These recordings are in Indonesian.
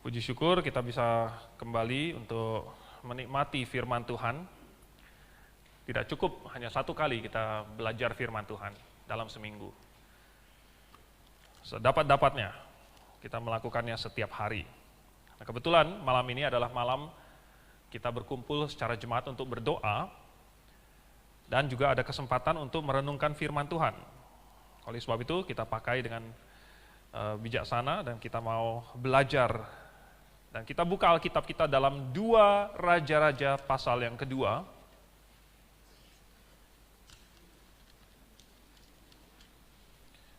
Puji syukur kita bisa kembali untuk menikmati firman Tuhan. Tidak cukup hanya satu kali kita belajar firman Tuhan dalam seminggu. Sedapat-dapatnya kita melakukannya setiap hari. Nah, kebetulan malam ini adalah malam kita berkumpul secara jemaat untuk berdoa dan juga ada kesempatan untuk merenungkan firman Tuhan. Oleh sebab itu kita pakai dengan bijaksana dan kita mau belajar. Dan kita buka Alkitab kita dalam 2 Raja-Raja pasal yang kedua.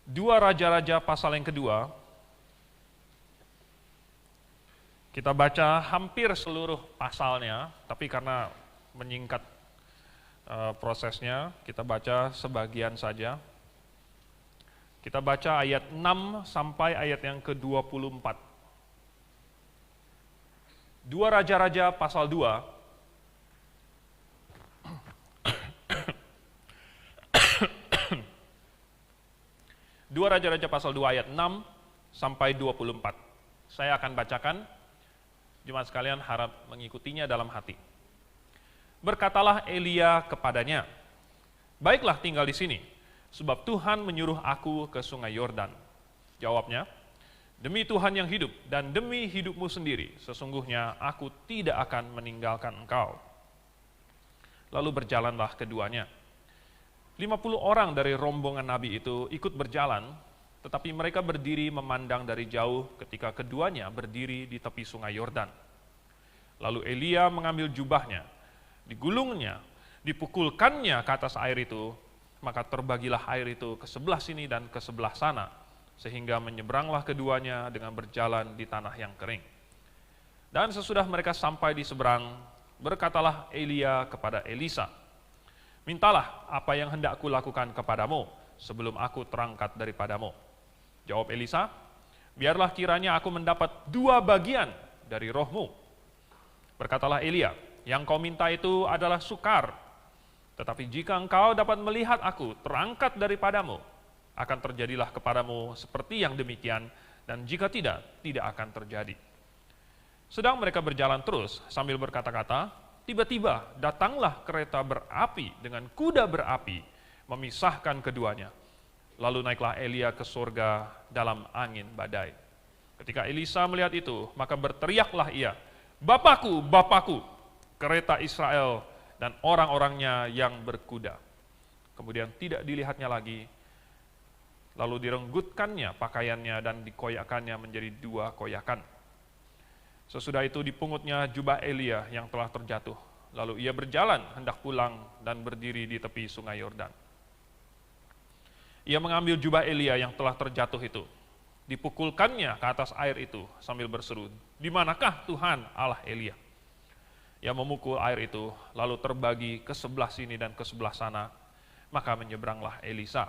Dua Raja-Raja pasal yang kedua. Kita baca hampir seluruh pasalnya, tapi karena menyingkat prosesnya, kita baca sebagian saja. Kita baca ayat 6 sampai ayat yang ke-24. 2 Raja-Raja pasal 2. Dua Raja-Raja pasal 2 ayat 6 sampai 24. Saya akan bacakan, jemaat sekalian harap mengikutinya dalam hati. Berkatalah Elia kepadanya, "Baiklah tinggal di sini, sebab Tuhan menyuruh aku ke sungai Yordan." Jawabnya, "Demi Tuhan yang hidup dan demi hidupmu sendiri, sesungguhnya aku tidak akan meninggalkan engkau." Lalu berjalanlah keduanya. 50 orang dari rombongan Nabi itu ikut berjalan, tetapi mereka berdiri memandang dari jauh ketika keduanya berdiri di tepi sungai Yordan. Lalu Elia mengambil jubahnya, digulungnya, dipukulkannya ke atas air itu, maka terbagilah air itu ke sebelah sini dan ke sebelah sana, sehingga menyeberanglah keduanya dengan berjalan di tanah yang kering. Dan sesudah mereka sampai di seberang, berkatalah Elia kepada Elisa, "Mintalah apa yang hendak kulakukan kepadamu sebelum aku terangkat daripadamu." Jawab Elisa, "Biarlah kiranya aku mendapat 2 bagian dari rohmu." Berkatalah Elia, "Yang kau minta itu adalah sukar, tetapi jika engkau dapat melihat aku terangkat daripadamu, akan terjadilah kepadamu seperti yang demikian, dan jika tidak, tidak akan terjadi." Sedang mereka berjalan terus sambil berkata-kata, tiba-tiba datanglah kereta berapi dengan kuda berapi, memisahkan keduanya. Lalu naiklah Elia ke surga dalam angin badai. Ketika Elisa melihat itu, maka berteriaklah ia, "Bapakku, Bapakku, kereta Israel dan orang-orangnya yang berkuda." Kemudian tidak dilihatnya lagi, lalu direnggutkannya pakaiannya dan dikoyakkannya menjadi 2 koyakan. Sesudah itu dipungutnya jubah Elia yang telah terjatuh. Lalu ia berjalan hendak pulang dan berdiri di tepi sungai Yordan. Ia mengambil jubah Elia yang telah terjatuh itu, dipukulkannya ke atas air itu sambil berseru, "Di manakah Tuhan Allah Elia?" Ia memukul air itu, lalu terbagi ke sebelah sini dan ke sebelah sana, maka menyeberanglah Elisa.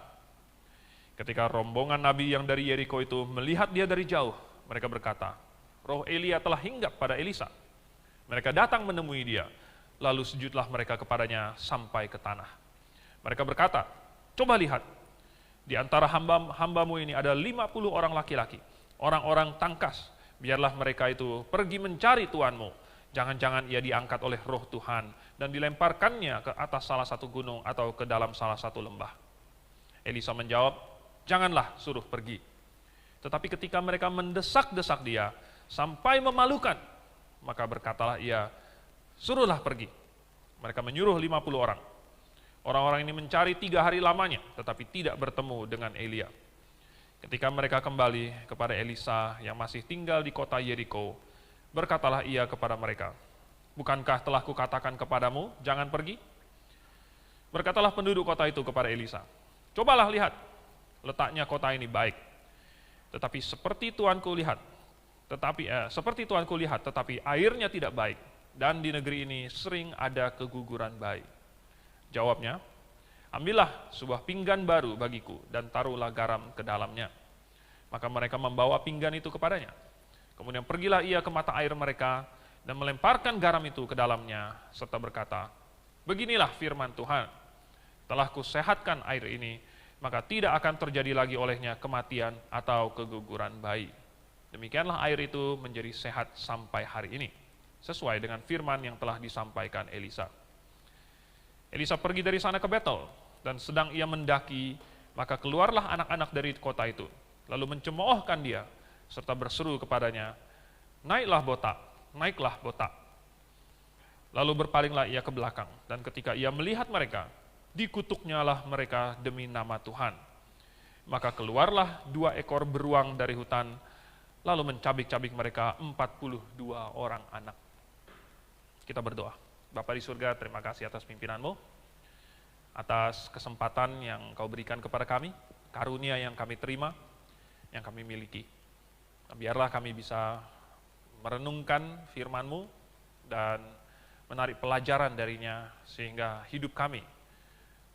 Ketika rombongan Nabi yang dari Yeriko itu melihat dia dari jauh, mereka berkata, "Roh Elia telah hinggap pada Elisa." Mereka datang menemui dia, lalu sujudlah mereka kepadanya sampai ke tanah. Mereka berkata, "Coba lihat, di antara hambamu ini ada 50 orang laki-laki, orang-orang tangkas. Biarlah mereka itu pergi mencari tuanmu. Jangan-jangan ia diangkat oleh roh Tuhan dan dilemparkannya ke atas salah satu gunung atau ke dalam salah satu lembah." Elisa menjawab, "Janganlah, suruh pergi." Tetapi ketika mereka mendesak-desak dia sampai memalukan, maka berkatalah ia, "Suruhlah pergi." Mereka menyuruh 50 orang. Orang-orang ini mencari 3 hari lamanya, tetapi tidak bertemu dengan Elia. Ketika mereka kembali kepada Elisa yang masih tinggal di kota Yeriko, berkatalah ia kepada mereka, "Bukankah telah kukatakan kepadamu, jangan pergi?" Berkatalah penduduk kota itu kepada Elisa, "Cobalah lihat, letaknya kota ini baik. Tetapi seperti tuanku lihat, tetapi airnya tidak baik, dan di negeri ini sering ada keguguran bayi." Jawabnya, "Ambillah sebuah pinggan baru bagiku dan taruhlah garam ke dalamnya." Maka mereka membawa pinggan itu kepadanya. Kemudian pergilah ia ke mata air mereka dan melemparkan garam itu ke dalamnya, serta berkata, "Beginilah firman Tuhan, telah kusehatkan air ini, maka tidak akan terjadi lagi olehnya kematian atau keguguran bayi." Demikianlah air itu menjadi sehat sampai hari ini, sesuai dengan firman yang telah disampaikan Elisa. Elisa pergi dari sana ke Betel, dan sedang ia mendaki, maka keluarlah anak-anak dari kota itu, lalu mencemoohkan dia, serta berseru kepadanya, naiklah botak, naiklah botak. Lalu berpalinglah ia ke belakang, dan ketika ia melihat mereka, dikutuknyalah mereka demi nama Tuhan. Maka keluarlah 2 ekor beruang dari hutan, lalu mencabik-cabik mereka 42 orang anak. Kita berdoa. Bapa di surga, terima kasih atas pimpinan-Mu, atas kesempatan yang Kau berikan kepada kami, karunia yang kami terima, yang kami miliki. Biarlah kami bisa merenungkan firman-Mu dan menarik pelajaran darinya, sehingga hidup kami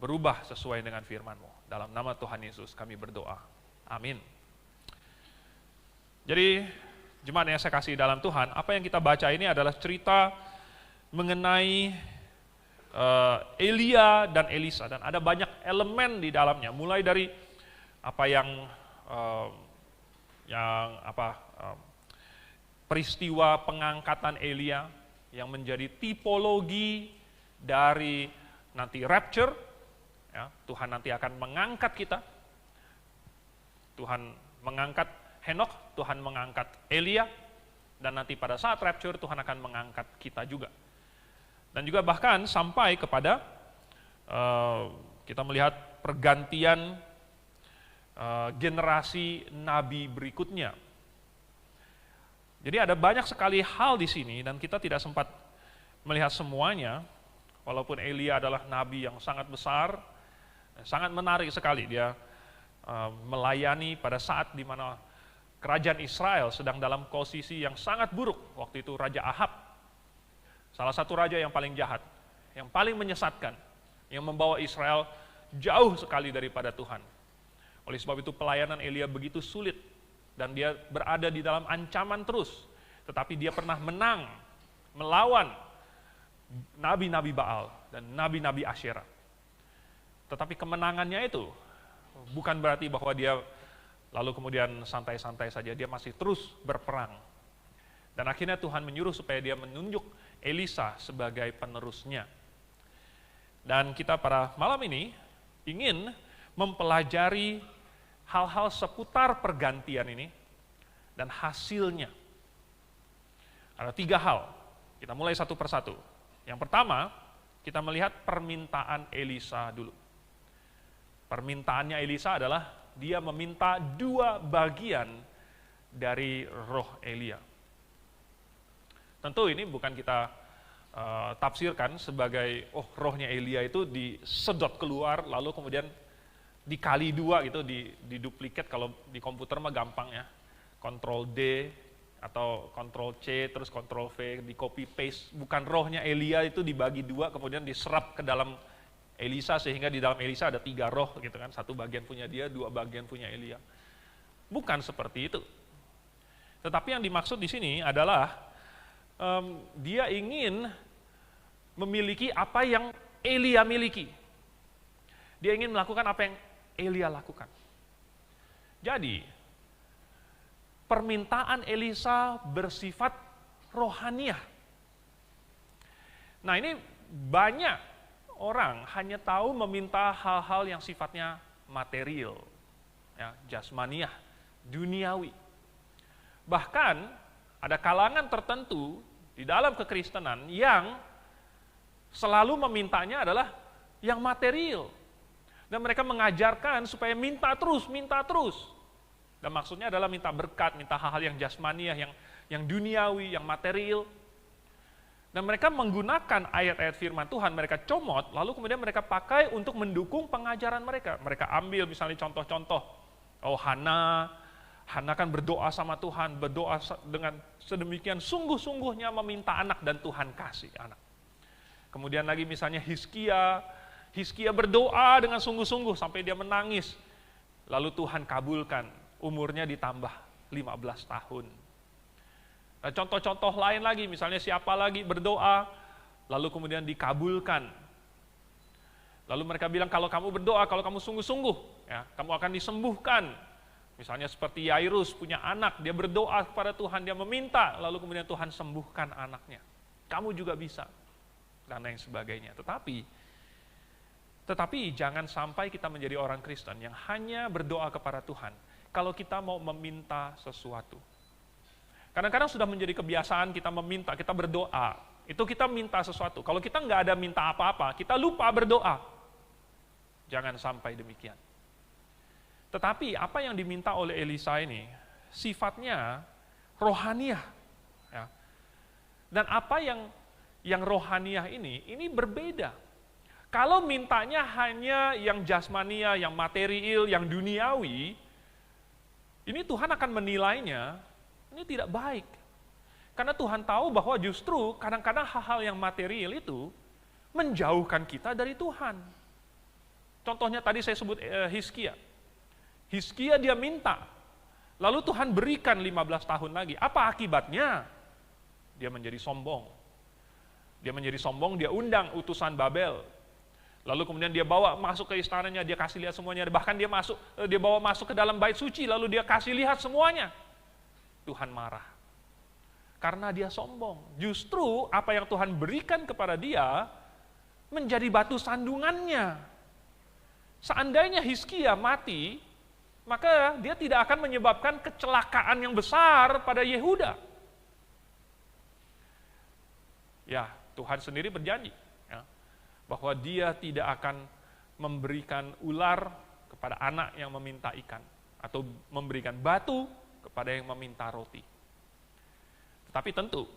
berubah sesuai dengan firman-Mu. Dalam nama Tuhan Yesus kami berdoa. Amin. Jadi, jemaat yang saya kasih dalam Tuhan, apa yang kita baca ini adalah cerita mengenai Elia dan Elisa, dan ada banyak elemen di dalamnya, mulai dari apa peristiwa pengangkatan Elia yang menjadi tipologi dari nanti rapture, ya, Tuhan nanti akan mengangkat kita, Tuhan mengangkat Henokh, Tuhan mengangkat Elia, dan nanti pada saat rapture Tuhan akan mengangkat kita juga. Dan juga bahkan sampai kepada kita melihat pergantian generasi nabi berikutnya. Jadi ada banyak sekali hal di sini dan kita tidak sempat melihat semuanya, walaupun Elia adalah nabi yang sangat besar, sangat menarik sekali. Dia melayani pada saat di mana kerajaan Israel sedang dalam posisi yang sangat buruk. Waktu itu Raja Ahab, salah satu raja yang paling jahat, yang paling menyesatkan, yang membawa Israel jauh sekali daripada Tuhan. Oleh sebab itu pelayanan Elia begitu sulit, dan dia berada di dalam ancaman terus. Tetapi dia pernah menang, melawan nabi-nabi Baal dan nabi-nabi Asyera. Tetapi kemenangannya itu bukan berarti bahwa dia lalu kemudian santai-santai saja, dia masih terus berperang. Dan akhirnya Tuhan menyuruh supaya dia menunjuk Elisa sebagai penerusnya. Dan kita pada malam ini ingin mempelajari hal-hal seputar pergantian ini dan hasilnya. Ada 3 hal, kita mulai satu persatu. Yang pertama, kita melihat permintaan Elisa dulu. Permintaannya Elisa adalah dia meminta 2 bagian dari roh Elia. Tentu ini bukan kita tafsirkan sebagai rohnya Elia itu disedot keluar lalu kemudian dikali 2 gitu, diduplikat. Kalau di komputer mah gampang ya, Ctrl D atau Ctrl C terus Ctrl V, di copy paste. Bukan, rohnya Elia itu dibagi 2 kemudian diserap ke dalam Elisa, sehingga di dalam Elisa ada 3 roh gitu kan, 1 bagian punya dia, 2 bagian punya Elia. Bukan seperti itu. Tetapi yang dimaksud di sini adalah dia ingin memiliki apa yang Elia miliki. Dia ingin melakukan apa yang Elia lakukan. Jadi, permintaan Elisa bersifat rohaniah. Nah, ini banyak orang hanya tahu meminta hal-hal yang sifatnya material, ya, jasmaniah, duniawi. Bahkan ada kalangan tertentu di dalam kekristenan yang selalu memintanya adalah yang material. Dan mereka mengajarkan supaya minta terus, minta terus. Dan maksudnya adalah minta berkat, minta hal-hal yang jasmaniah, yang duniawi, yang material. Dan mereka menggunakan ayat-ayat firman Tuhan, mereka comot, lalu kemudian mereka pakai untuk mendukung pengajaran mereka. Mereka ambil misalnya contoh-contoh, Hana kan berdoa sama Tuhan, berdoa dengan sedemikian sungguh-sungguhnya meminta anak dan Tuhan kasih anak. Kemudian lagi misalnya Hizkia berdoa dengan sungguh-sungguh sampai dia menangis, lalu Tuhan kabulkan, umurnya ditambah 15 tahun. Nah, contoh-contoh lain lagi, misalnya siapa lagi berdoa, lalu kemudian dikabulkan. Lalu mereka bilang, kalau kamu berdoa, kalau kamu sungguh-sungguh, ya, kamu akan disembuhkan. Misalnya seperti Yairus punya anak, dia berdoa kepada Tuhan, dia meminta, lalu kemudian Tuhan sembuhkan anaknya. Kamu juga bisa, dan lain sebagainya. Tetapi jangan sampai kita menjadi orang Kristen yang hanya berdoa kepada Tuhan kalau kita mau meminta sesuatu. Kadang-kadang sudah menjadi kebiasaan kita meminta, kita berdoa, itu kita minta sesuatu. Kalau kita nggak ada minta apa-apa, kita lupa berdoa. Jangan sampai demikian. Tetapi apa yang diminta oleh Elisa ini sifatnya rohaniah, ya. Dan apa yang rohaniah ini berbeda. Kalau mintanya hanya yang jasmania, yang material, yang duniawi, ini Tuhan akan menilainya ini tidak baik. Karena Tuhan tahu bahwa justru kadang-kadang hal-hal yang material itu menjauhkan kita dari Tuhan. Contohnya tadi saya sebut Hizkia. Hizkia dia minta, lalu Tuhan berikan 15 tahun lagi. Apa akibatnya? Dia menjadi sombong. Dia undang utusan Babel. Lalu kemudian dia bawa masuk ke istananya, dia kasih lihat semuanya. Bahkan dia bawa masuk ke dalam bait suci, lalu dia kasih lihat semuanya. Tuhan marah. Karena dia sombong. Justru apa yang Tuhan berikan kepada dia menjadi batu sandungannya. Seandainya Hizkia mati, maka dia tidak akan menyebabkan kecelakaan yang besar pada Yehuda. Ya, Tuhan sendiri berjanji ya, bahwa dia tidak akan memberikan ular kepada anak yang meminta ikan, atau memberikan batu kepada yang meminta roti. Tetapi tentu,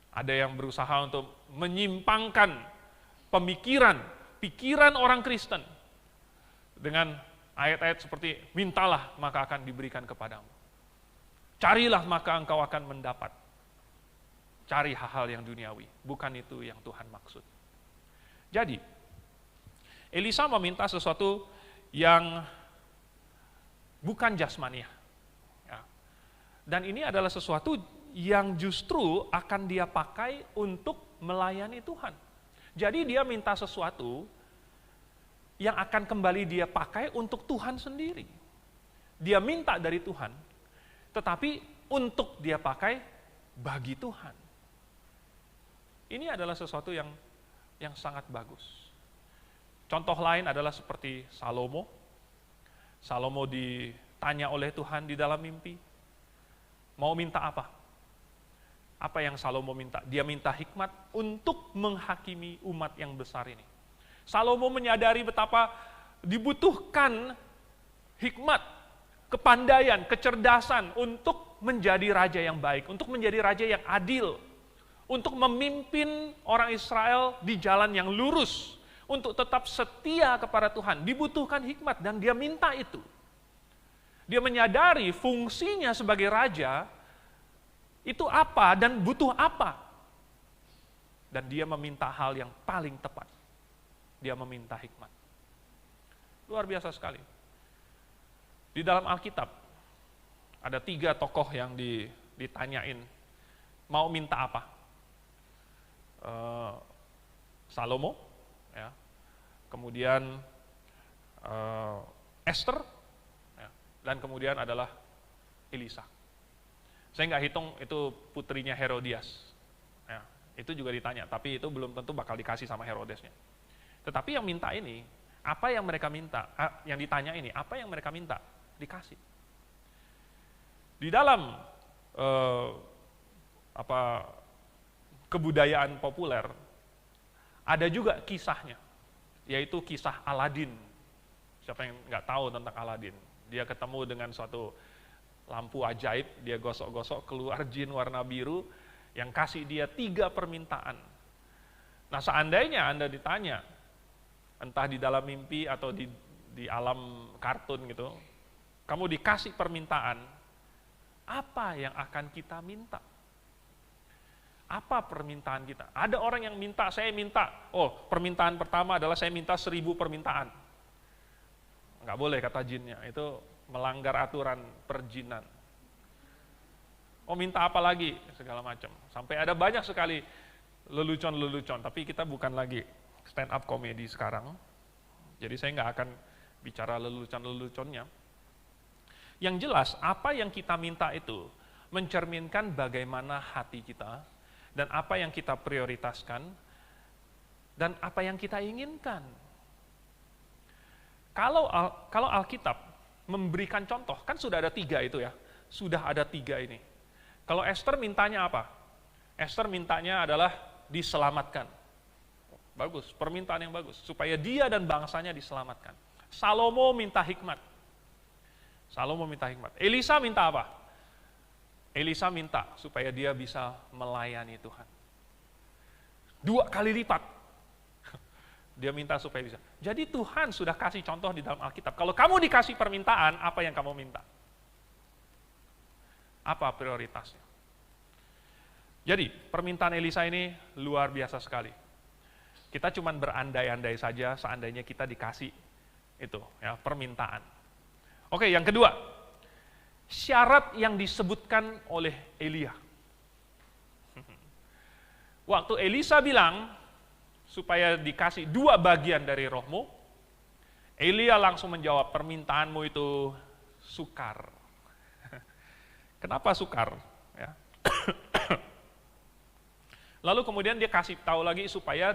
ada yang berusaha untuk menyimpangkan pikiran orang Kristen dengan ayat-ayat seperti, mintalah maka akan diberikan kepadamu. Carilah maka engkau akan mendapat. Cari hal-hal yang duniawi, bukan itu yang Tuhan maksud. Jadi, Elisa meminta sesuatu yang bukan jasmaniah. Ya. Dan ini adalah sesuatu yang justru akan dia pakai untuk melayani Tuhan. Jadi dia minta sesuatu yang akan kembali dia pakai untuk Tuhan sendiri. Dia minta dari Tuhan, tetapi untuk dia pakai bagi Tuhan. Ini adalah sesuatu yang sangat bagus. Contoh lain adalah seperti Salomo. Salomo ditanya oleh Tuhan di dalam mimpi, mau minta apa? Apa yang Salomo minta? Dia minta hikmat untuk menghakimi umat yang besar ini. Salomo menyadari betapa dibutuhkan hikmat, kepandaian, kecerdasan untuk menjadi raja yang baik, untuk menjadi raja yang adil, untuk memimpin orang Israel di jalan yang lurus, untuk tetap setia kepada Tuhan. Dibutuhkan hikmat dan dia minta itu. Dia menyadari fungsinya sebagai raja itu apa dan butuh apa. Dan dia meminta hal yang paling tepat. Dia meminta hikmat. Luar biasa sekali. Di dalam Alkitab, ada 3 tokoh yang ditanyain, mau minta apa? Salomo, ya. Kemudian Esther, ya. Dan kemudian adalah Elisa. Saya nggak hitung itu putrinya Herodias. Ya. Itu juga ditanya, tapi itu belum tentu bakal dikasih sama Herodesnya. Tetapi yang minta ini, apa yang mereka minta, yang ditanya ini, apa yang mereka minta, dikasih. Di dalam kebudayaan populer, ada juga kisahnya, yaitu kisah Aladin. Siapa yang nggak tahu tentang Aladin? Dia ketemu dengan suatu lampu ajaib, dia gosok-gosok, keluar jin warna biru, yang kasih dia 3 permintaan. Nah, seandainya Anda ditanya, entah di dalam mimpi atau di alam kartun gitu, kamu dikasih permintaan, apa yang akan kita minta? Apa permintaan kita? Ada orang yang minta, saya minta, permintaan pertama adalah saya minta 1000 permintaan. Nggak boleh kata jinnya, itu melanggar aturan perjinan. Minta apa lagi? Segala macam. Sampai ada banyak sekali lelucon-lelucon, tapi kita bukan lagi stand up comedy sekarang. Jadi saya nggak akan bicara lelucon-leluconnya. Yang jelas, apa yang kita minta itu mencerminkan bagaimana hati kita, dan apa yang kita prioritaskan, dan apa yang kita inginkan. Kalau Alkitab memberikan contoh, kan sudah ada 3 itu ya, sudah ada 3 ini. Kalau Esther mintanya apa? Esther mintanya adalah diselamatkan. Bagus, permintaan yang bagus, supaya dia dan bangsanya diselamatkan. Salomo minta hikmat. Elisa minta apa? Elisa minta supaya dia bisa melayani Tuhan. 2 kali lipat. Dia minta supaya bisa. Jadi Tuhan sudah kasih contoh di dalam Alkitab. Kalau kamu dikasih permintaan, apa yang kamu minta? Apa prioritasnya? Jadi, permintaan Elisa ini luar biasa sekali. Kita cuma berandai-andai saja seandainya kita dikasih itu, ya, permintaan. Oke, yang kedua, syarat yang disebutkan oleh Elia. Waktu Elisa bilang supaya dikasih 2 bagian dari rohmu, Elia langsung menjawab, permintaanmu itu sukar. Kenapa sukar? Ya. Lalu kemudian dia kasih tahu lagi supaya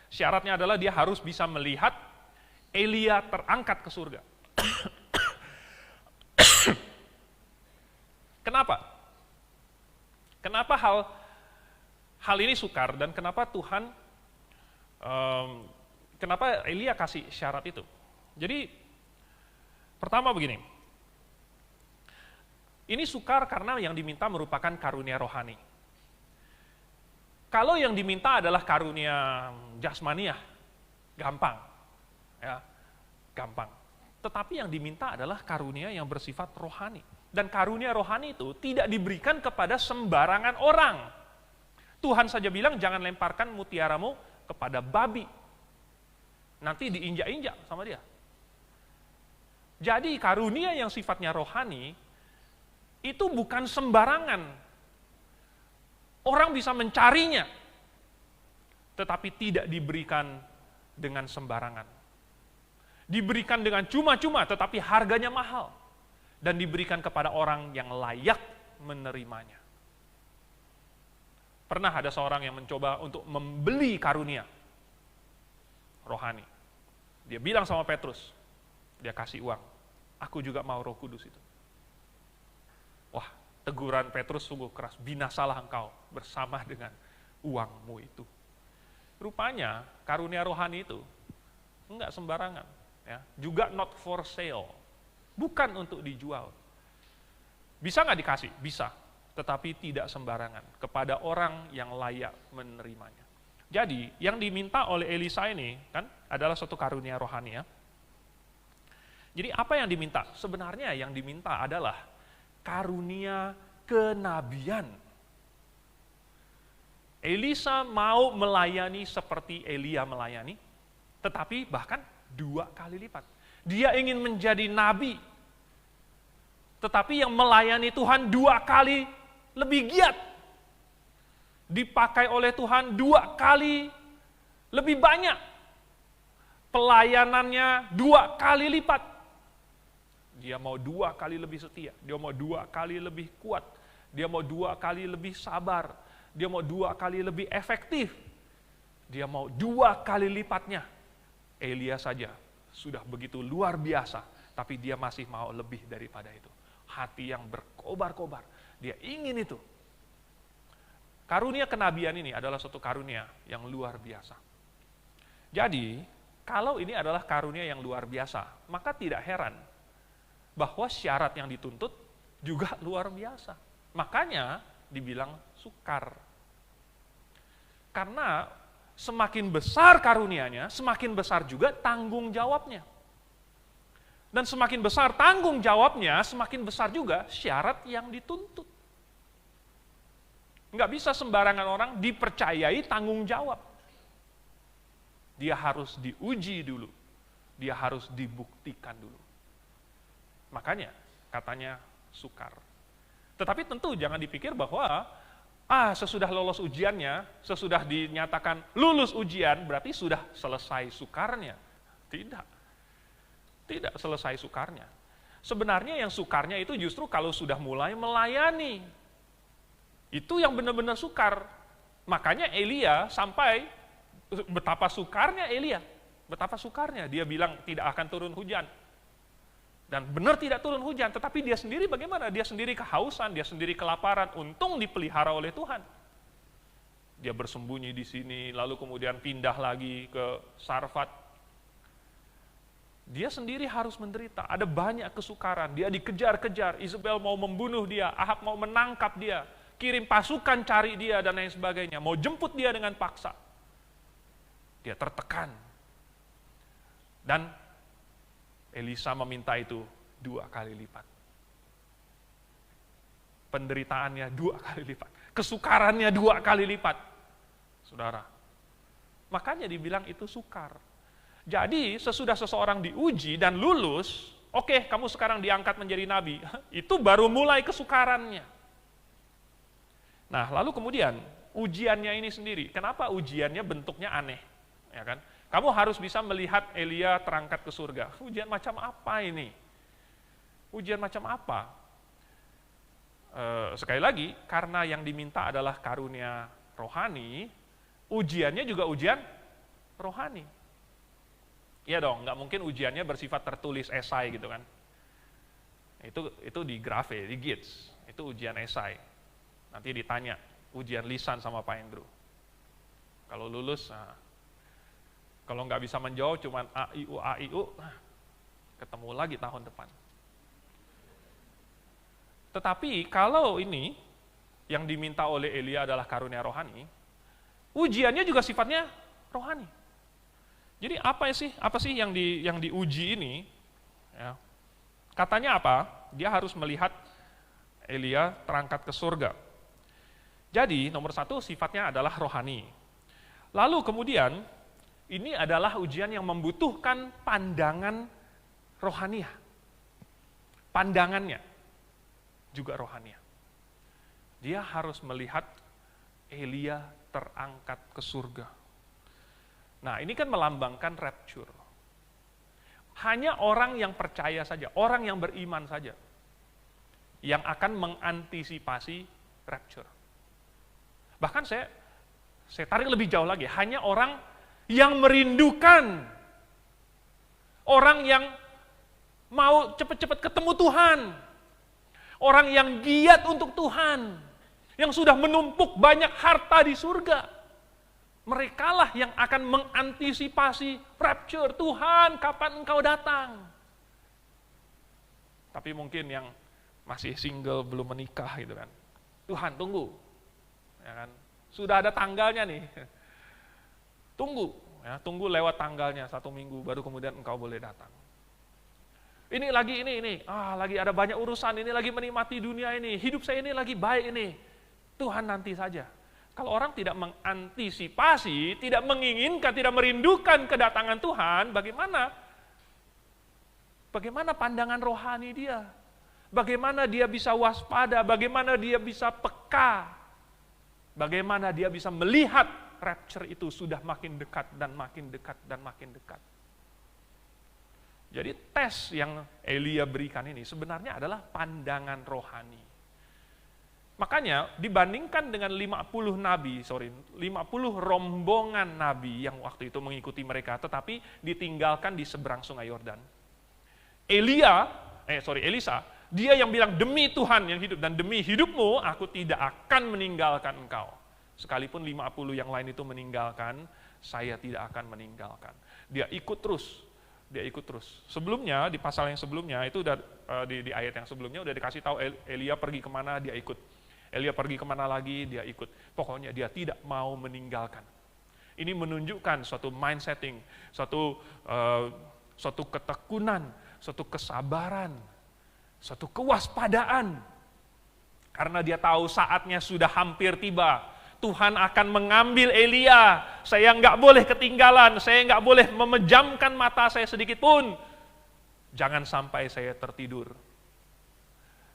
syaratnya adalah dia harus bisa melihat Elia terangkat ke surga. Kenapa? Kenapa hal ini sukar dan kenapa Tuhan, kenapa Elia kasih syarat itu? Jadi pertama begini, ini sukar karena yang diminta merupakan karunia rohani. Kalau yang diminta adalah karunia jasmaniah, gampang, ya, gampang. Tetapi yang diminta adalah karunia yang bersifat rohani. Dan karunia rohani itu tidak diberikan kepada sembarangan orang. Tuhan saja bilang, jangan lemparkan mutiaramu kepada babi. Nanti diinjak-injak sama dia. Jadi karunia yang sifatnya rohani, itu bukan sembarangan. Orang bisa mencarinya, tetapi tidak diberikan dengan sembarangan. Diberikan dengan cuma-cuma, tetapi harganya mahal. Dan diberikan kepada orang yang layak menerimanya. Pernah ada seorang yang mencoba untuk membeli karunia rohani. Dia bilang sama Petrus, dia kasih uang, aku juga mau Roh Kudus itu. Wah, teguran Petrus sungguh keras, binasalah engkau bersama dengan uangmu itu. Rupanya karunia rohani itu enggak sembarangan, ya, juga not for sale. Bukan untuk dijual. Bisa nggak dikasih? Bisa. Tetapi tidak sembarangan. Kepada orang yang layak menerimanya. Jadi, yang diminta oleh Elisa ini, kan, adalah suatu karunia rohani, ya. Jadi, apa yang diminta? Sebenarnya yang diminta adalah karunia kenabian. Elisa mau melayani seperti Elia melayani, tetapi bahkan 2 kali lipat. Dia ingin menjadi nabi, tetapi yang melayani Tuhan 2 kali lebih giat. Dipakai oleh Tuhan 2 kali lebih banyak. Pelayanannya 2 kali lipat. Dia mau 2 kali lebih setia, dia mau 2 kali lebih kuat, dia mau 2 kali lebih sabar, dia mau 2 kali lebih efektif, dia mau 2 kali lipatnya. Elia saja sudah begitu luar biasa, tapi dia masih mau lebih daripada itu. Hati yang berkobar-kobar, dia ingin itu. Karunia kenabian ini adalah suatu karunia yang luar biasa. Jadi, kalau ini adalah karunia yang luar biasa, maka tidak heran bahwa syarat yang dituntut juga luar biasa. Makanya dibilang sukar. Karena semakin besar karunianya, semakin besar juga tanggung jawabnya. Dan semakin besar tanggung jawabnya, semakin besar juga syarat yang dituntut. Nggak bisa sembarangan orang dipercayai tanggung jawab. Dia harus diuji dulu. Dia harus dibuktikan dulu. Makanya katanya sukar. Tetapi tentu jangan dipikir bahwa sesudah lolos ujiannya, sesudah dinyatakan lulus ujian, berarti sudah selesai sukarnya. Tidak selesai sukarnya. Sebenarnya yang sukarnya itu justru kalau sudah mulai melayani. Itu yang benar-benar sukar. Makanya Elia sampai betapa sukarnya Elia. Betapa sukarnya. Dia bilang tidak akan turun hujan. Dan benar tidak turun hujan, tetapi dia sendiri bagaimana? Dia sendiri kehausan, dia sendiri kelaparan. Untung dipelihara oleh Tuhan. Dia bersembunyi di sini, lalu kemudian pindah lagi ke Sarfat. Dia sendiri harus menderita, ada banyak kesukaran. Dia dikejar-kejar, Isabel mau membunuh dia, Ahab mau menangkap dia, kirim pasukan cari dia dan lain sebagainya, mau jemput dia dengan paksa. Dia tertekan. Dan Elisa meminta itu 2 kali lipat. Penderitaannya 2 kali lipat. Kesukarannya 2 kali lipat. Saudara. Makanya dibilang itu sukar. Jadi sesudah seseorang diuji dan lulus, oke, kamu sekarang diangkat menjadi nabi. Itu baru mulai kesukarannya. Nah, lalu kemudian ujiannya ini sendiri. Kenapa ujiannya bentuknya aneh? Ya kan? Kamu harus bisa melihat Elia terangkat ke surga. Ujian macam apa ini? Ujian macam apa? Sekali lagi, karena yang diminta adalah karunia rohani, ujiannya juga ujian rohani. Iya dong, nggak mungkin ujiannya bersifat tertulis esai gitu kan. Itu di Grave, di Gits, itu ujian esai. Nanti ditanya, ujian lisan sama Pak Andrew. Kalau lulus, kalau nggak bisa menjawab cuman A, I, U, ketemu lagi tahun depan. Tetapi kalau ini, yang diminta oleh Elia adalah karunia rohani, ujiannya juga sifatnya rohani. Jadi apa sih yang diuji ini? Ya. Katanya apa? Dia harus melihat Elia terangkat ke surga. Jadi nomor 1 sifatnya adalah rohani. Lalu kemudian ini adalah ujian yang membutuhkan pandangan rohaniah. Pandangannya juga rohaniah. Dia harus melihat Elia terangkat ke surga. Nah, ini kan melambangkan rapture. Hanya orang yang percaya saja, orang yang beriman saja, yang akan mengantisipasi rapture. Bahkan saya tarik lebih jauh lagi, hanya orang yang merindukan, orang yang mau cepat-cepat ketemu Tuhan, orang yang giat untuk Tuhan, yang sudah menumpuk banyak harta di surga. Merekalah yang akan mengantisipasi rapture. Tuhan, kapan Engkau datang? Tapi mungkin yang masih single, belum menikah gitu kan. Tuhan, tunggu. Ya kan? Sudah ada tanggalnya nih. Tunggu, ya, tunggu lewat tanggalnya 1 minggu, baru kemudian Engkau boleh datang. Ini lagi, lagi ada banyak urusan, ini lagi menikmati dunia ini, hidup saya ini lagi baik ini. Tuhan nanti saja. Kalau orang tidak mengantisipasi, tidak menginginkan, tidak merindukan kedatangan Tuhan, bagaimana pandangan rohani dia? Bagaimana dia bisa waspada? Bagaimana dia bisa peka? Bagaimana dia bisa melihat rapture itu sudah makin dekat dan makin dekat dan makin dekat? Jadi tes yang Elia berikan ini sebenarnya adalah pandangan rohani. Makanya dibandingkan dengan 50 rombongan nabi yang waktu itu mengikuti mereka, tetapi ditinggalkan di seberang sungai Yordan. Elisa, dia yang bilang demi Tuhan yang hidup dan demi hidupmu aku tidak akan meninggalkan engkau. Sekalipun 50 yang lain itu meninggalkan, saya tidak akan meninggalkan. Dia ikut terus. Sebelumnya, di pasal yang sebelumnya, itu udah di ayat yang sebelumnya udah dikasih tahu Elia pergi kemana, dia ikut. Elia pergi kemana lagi, dia ikut. Pokoknya dia tidak mau meninggalkan. Ini menunjukkan suatu mind setting, suatu ketekunan, suatu kesabaran, suatu kewaspadaan. Karena dia tahu saatnya sudah hampir tiba. Tuhan akan mengambil Elia. Saya nggak boleh ketinggalan, saya nggak boleh memejamkan mata saya sedikit pun. Jangan sampai saya tertidur.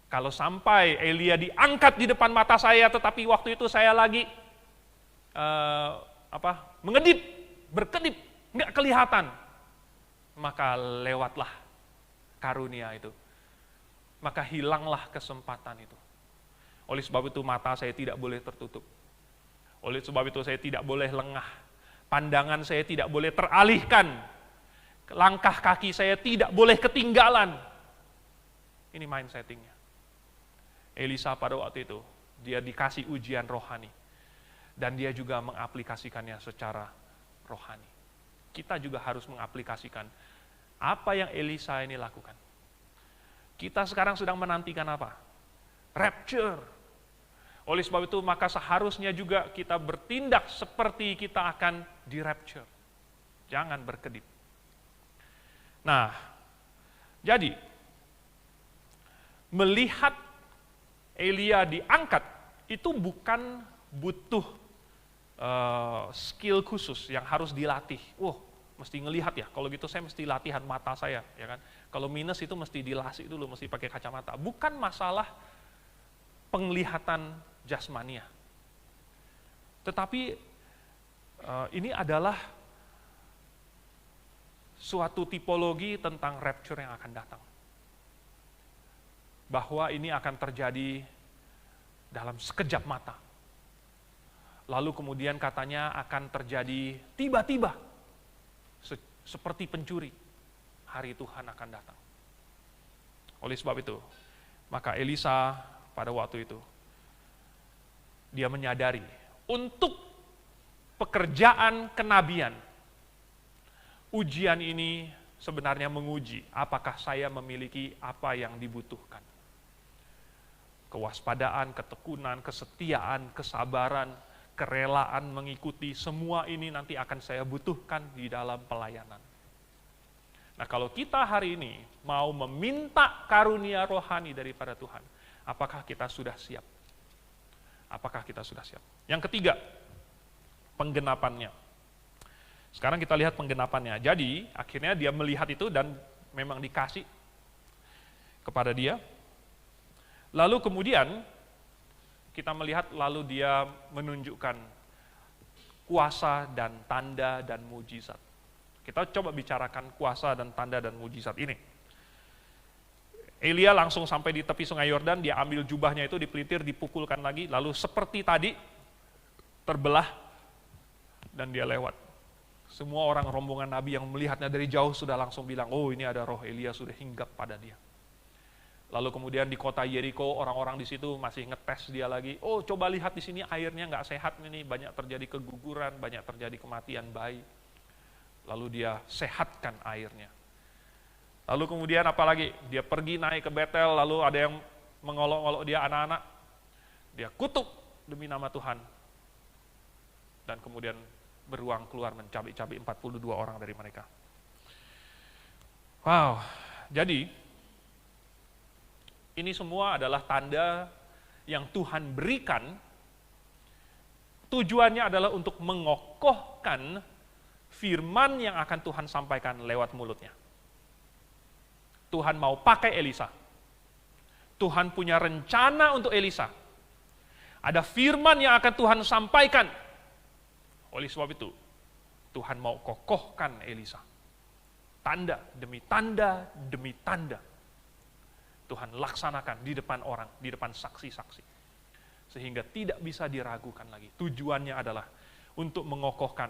Kalau sampai Elia diangkat di depan mata saya, tetapi waktu itu saya lagi mengedip, berkedip, nggak kelihatan, maka lewatlah karunia itu. maka hilanglah kesempatan itu. Oleh sebab itu mata saya tidak boleh tertutup. Oleh sebab itu saya tidak boleh lengah. Pandangan saya tidak boleh teralihkan. Langkah kaki saya tidak boleh ketinggalan. Ini mind settingnya. Elisa pada waktu itu, dia dikasih ujian rohani. Dan dia juga mengaplikasikannya secara rohani. Kita juga harus mengaplikasikan apa yang Elisa ini lakukan. Kita sekarang sedang menantikan apa? Rapture. Oleh sebab itu maka seharusnya juga kita bertindak seperti kita akan di rapture. Jangan berkedip. Nah, jadi melihat Elia diangkat itu bukan butuh skill khusus yang harus dilatih. Mesti ngelihat ya, kalau gitu saya mesti latihan mata saya, ya kan? Kalau minus itu mesti dilasih dulu, mesti pakai kacamata. Bukan masalah penglihatan jasmania. Tetapi ini adalah suatu tipologi tentang rapture yang akan datang. Bahwa ini akan terjadi dalam sekejap mata. Lalu kemudian katanya akan terjadi tiba-tiba. Seperti pencuri, hari Tuhan akan datang. Oleh sebab itu, maka Elisa pada waktu itu, dia menyadari untuk pekerjaan kenabian, ujian ini sebenarnya menguji apakah saya memiliki apa yang dibutuhkan. Kewaspadaan, ketekunan, kesetiaan, kesabaran, kerelaan mengikuti, semua ini nanti akan saya butuhkan di dalam pelayanan. Nah, kalau kita hari ini mau meminta karunia rohani daripada Tuhan, apakah kita sudah siap? Apakah kita sudah siap? Yang ketiga, penggenapannya. Sekarang kita lihat penggenapannya. Jadi, akhirnya dia melihat itu dan memang dikasih kepada dia. Lalu kemudian, kita melihat lalu dia menunjukkan kuasa dan tanda dan mujizat. Kita coba bicarakan kuasa dan tanda dan mujizat ini. Elia langsung sampai di tepi sungai Yordan, dia ambil jubahnya itu, dipelintir, dipukulkan lagi, lalu seperti tadi, terbelah, dan dia lewat. Semua orang rombongan Nabi yang melihatnya dari jauh sudah langsung bilang, oh ini ada roh Elia sudah hinggap pada dia. Lalu kemudian di kota Yeriko, orang-orang di situ masih ngetes dia lagi. Oh, coba lihat di sini airnya nggak sehat ini, banyak terjadi keguguran, banyak terjadi kematian bayi. Lalu dia sehatkan airnya. Lalu kemudian apalagi? Dia pergi naik ke Betel, lalu ada yang mengolok-olok dia anak-anak. Dia kutuk demi nama Tuhan. Dan kemudian beruang keluar mencabik-cabik 42 orang dari mereka. Wow, jadi ini semua adalah tanda yang Tuhan berikan, tujuannya adalah untuk mengokohkan firman yang akan Tuhan sampaikan lewat mulutnya. Tuhan mau pakai Elisa. Tuhan punya rencana untuk Elisa. Ada firman yang akan Tuhan sampaikan. Oleh sebab itu, Tuhan mau kokohkan Elisa. Tanda demi tanda demi tanda. Tuhan laksanakan di depan orang, di depan saksi-saksi. Sehingga tidak bisa diragukan lagi. Tujuannya adalah untuk mengokohkan,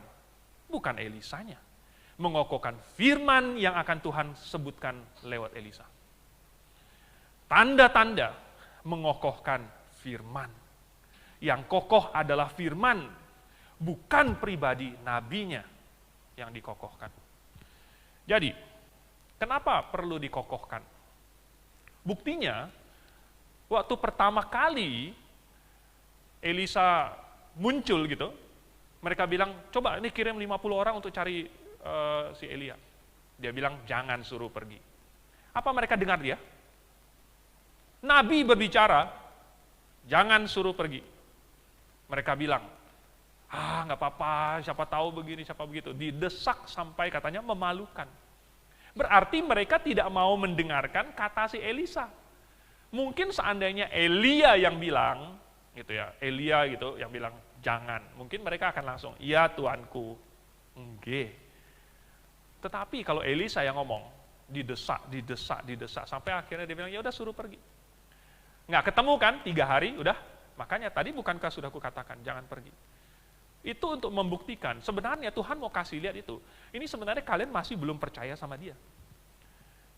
bukan Elisanya, mengokohkan firman yang akan Tuhan sebutkan lewat Elisa. Tanda-tanda mengokohkan firman. Yang kokoh adalah firman, bukan pribadi nabinya yang dikokohkan. Jadi, kenapa perlu dikokohkan? Buktinya, waktu pertama kali Elisa muncul gitu, mereka bilang, coba ini kirim 50 orang untuk cari si Elia. Dia bilang, jangan suruh pergi. Apa mereka dengar dia? Nabi berbicara, jangan suruh pergi. Mereka bilang, nggak apa-apa, siapa tahu begini, siapa begitu. Didesak sampai katanya memalukan. Berarti mereka tidak mau mendengarkan kata si Elisa. Mungkin seandainya Elia yang bilang, gitu ya, Elia gitu yang bilang jangan, mungkin mereka akan langsung, iya tuanku, enggak. Tetapi kalau Elisa yang ngomong, didesak, sampai akhirnya dia bilang, ya udah suruh pergi. Nggak ketemu kan, 3 hari, udah. Makanya tadi bukankah sudah kukatakan, jangan pergi. Itu untuk membuktikan, sebenarnya Tuhan mau kasih lihat itu. Ini sebenarnya kalian masih belum percaya sama dia.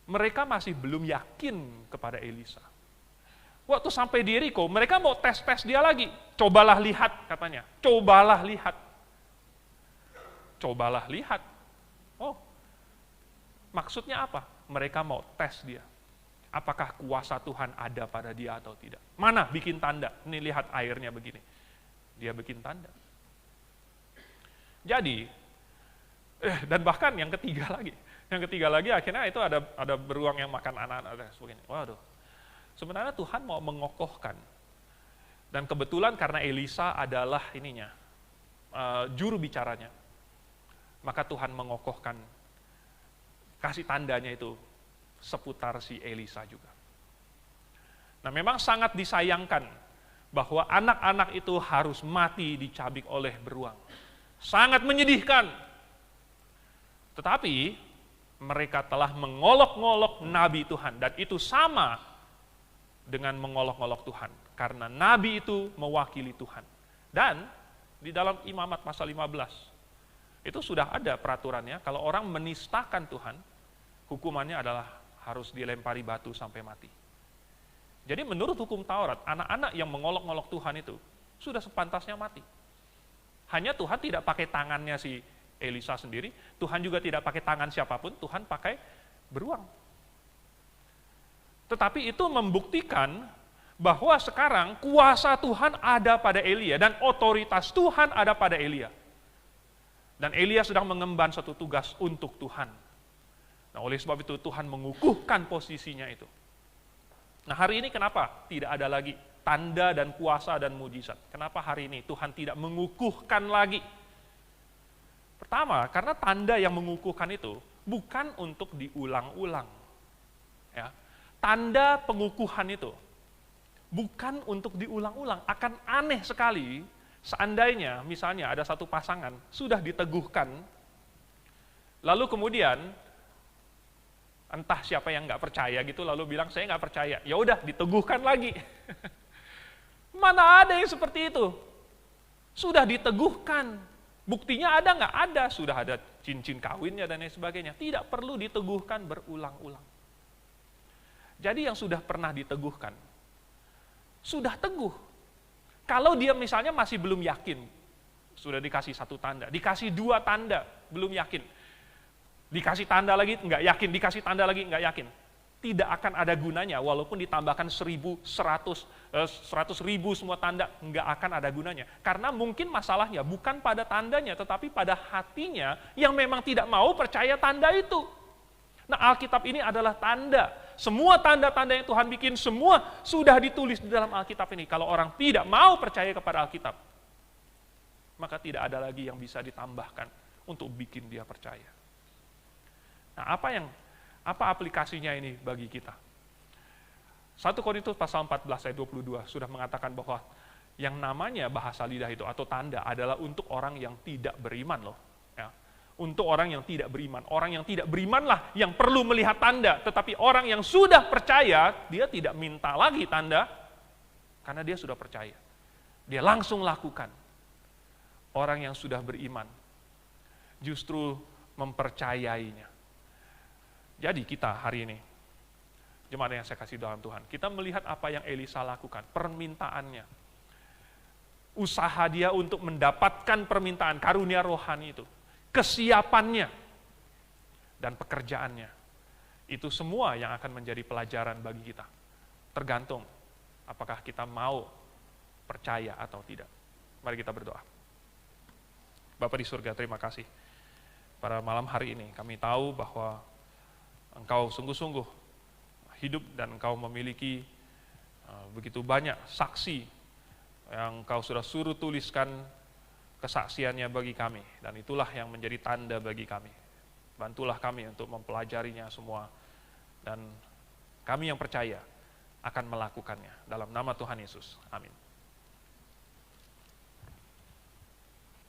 Mereka masih belum yakin kepada Elisa. Waktu sampai di Yeriko, mereka mau tes dia lagi. Cobalah lihat, katanya. Cobalah lihat. Cobalah lihat. Oh, maksudnya apa? Mereka mau tes dia. Apakah kuasa Tuhan ada pada dia atau tidak? Mana bikin tanda? Ini lihat airnya begini. Dia bikin tanda. Jadi, dan bahkan yang ketiga lagi akhirnya itu ada beruang yang makan anak-anak dan sebagainya. Waduh, sebenarnya Tuhan mau mengokohkan. Dan kebetulan karena Elisa adalah juru bicaranya, maka Tuhan mengokohkan, kasih tandanya itu seputar si Elisa juga. Nah, memang sangat disayangkan bahwa anak-anak itu harus mati dicabik oleh beruang. Sangat menyedihkan. Tetapi mereka telah mengolok-ngolok nabi Tuhan, dan itu sama dengan mengolok-ngolok Tuhan, karena nabi itu mewakili Tuhan. Dan di dalam Imamat pasal 15 itu sudah ada peraturannya, kalau orang menistakan Tuhan, hukumannya adalah harus dilempari batu sampai mati. Jadi menurut hukum Taurat, anak-anak yang mengolok-ngolok Tuhan itu sudah sepantasnya mati. Hanya Tuhan tidak pakai tangannya si Elisa sendiri, Tuhan juga tidak pakai tangan siapapun, Tuhan pakai beruang. Tetapi itu membuktikan bahwa sekarang kuasa Tuhan ada pada Elia, dan otoritas Tuhan ada pada Elia. Dan Elia sedang mengemban satu tugas untuk Tuhan. Nah, oleh sebab itu Tuhan mengukuhkan posisinya itu. Nah, hari ini kenapa tidak ada lagi tanda dan kuasa dan mujizat? Kenapa hari ini Tuhan tidak mengukuhkan lagi? Pertama, karena tanda yang mengukuhkan itu bukan untuk diulang-ulang. Ya. Tanda pengukuhan itu bukan untuk diulang-ulang. Akan aneh sekali seandainya misalnya ada satu pasangan sudah diteguhkan, lalu kemudian entah siapa yang nggak percaya gitu, lalu bilang saya nggak percaya, ya udah diteguhkan lagi. Mana ada yang seperti itu? Sudah diteguhkan, buktinya ada nggak? Ada, sudah ada cincin kawinnya dan lain sebagainya. Tidak perlu diteguhkan berulang-ulang. Jadi yang sudah pernah diteguhkan, sudah teguh. Kalau dia misalnya masih belum yakin, sudah dikasih 1 tanda, dikasih 2 tanda, belum yakin. Dikasih tanda lagi, nggak yakin, dikasih tanda lagi, nggak yakin. Tidak akan ada gunanya, walaupun ditambahkan 1.000, 100.000 semua tanda, nggak akan ada gunanya. Karena mungkin masalahnya bukan pada tandanya, tetapi pada hatinya yang memang tidak mau percaya tanda itu. Nah, Alkitab ini adalah tanda. Semua tanda-tanda yang Tuhan bikin, semua sudah ditulis di dalam Alkitab ini. Kalau orang tidak mau percaya kepada Alkitab, maka tidak ada lagi yang bisa ditambahkan untuk bikin dia percaya. Nah, apa aplikasinya ini bagi kita? 1 Korintus pasal 14 ayat 22 sudah mengatakan bahwa yang namanya bahasa lidah itu atau tanda adalah untuk orang yang tidak beriman loh. Ya. Untuk orang yang tidak beriman. Orang yang tidak berimanlah yang perlu melihat tanda. Tetapi orang yang sudah percaya, dia tidak minta lagi tanda karena dia sudah percaya. Dia langsung lakukan. Orang yang sudah beriman justru mempercayainya. Jadi kita hari ini, jemaat yang saya kasih dalam Tuhan, kita melihat apa yang Elisa lakukan, permintaannya. Usaha dia untuk mendapatkan permintaan, karunia rohani itu. Kesiapannya, dan pekerjaannya. Itu semua yang akan menjadi pelajaran bagi kita. Tergantung apakah kita mau percaya atau tidak. Mari kita berdoa. Bapa di surga, terima kasih. Pada malam hari ini kami tahu bahwa Engkau sungguh-sungguh hidup dan Engkau memiliki begitu banyak saksi yang Engkau sudah suruh tuliskan kesaksiannya bagi kami, dan itulah yang menjadi tanda bagi kami. Bantulah kami untuk mempelajarinya semua, dan kami yang percaya akan melakukannya. Dalam nama Tuhan Yesus, amin.